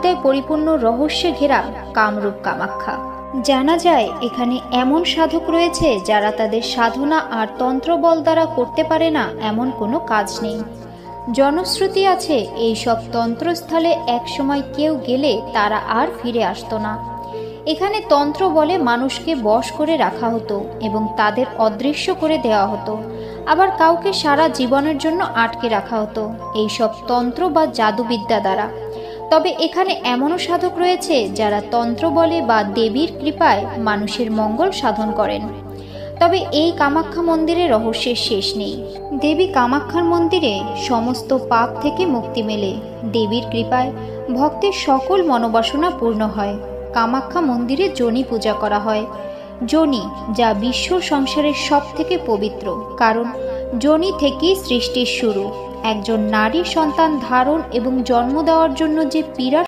অধ্যায় পরিপূর্ণ রহস্যে ঘেরা কামরূপ কামাখ্যা। জানা যায় এখানে এমন সাধক রয়েছে যারা তাদের সাধনা আর তন্ত্রবল দ্বারা করতে পারে না এমন কোনো কাজ নেই। জনশ্রুতি আছে এইসব তন্ত্রস্থলে একসময় কেউ গেলে তারা আর ফিরে আসতো না। এখানে তন্ত্র বলে মানুষকে বশ করে রাখা হতো এবং তাদের অদৃশ্য করে দেওয়া হতো, আবার কাউকে সারা জীবনের জন্য আটকে রাখা হতো এইসব তন্ত্র বা জাদুবিদ্যা দ্বারা। তবে এখানে এমনও সাধক রয়েছে যারা তন্ত্র বলে বা দেবীর কৃপায় মানুষের মঙ্গল সাধন করেন। তবে এই কামাখ্যা মন্দিরে রহস্যের শেষ নেই। দেবী কামাখ্যার মন্দিরে সমস্ত পাপ থেকে মুক্তি মেলে। দেবীর কৃপায় ভক্তের সকল মনোবাসনা পূর্ণ হয়। কামাখ্যা মন্দিরে যোনি পূজা করা হয়। যোনি, যা বিশ্ব সংসারের সব থেকে পবিত্র, কারণ যোনি থেকেই সৃষ্টির শুরু। একজন নারী সন্তান ধারণ এবং জন্ম দেওয়ার জন্য যে পীড়া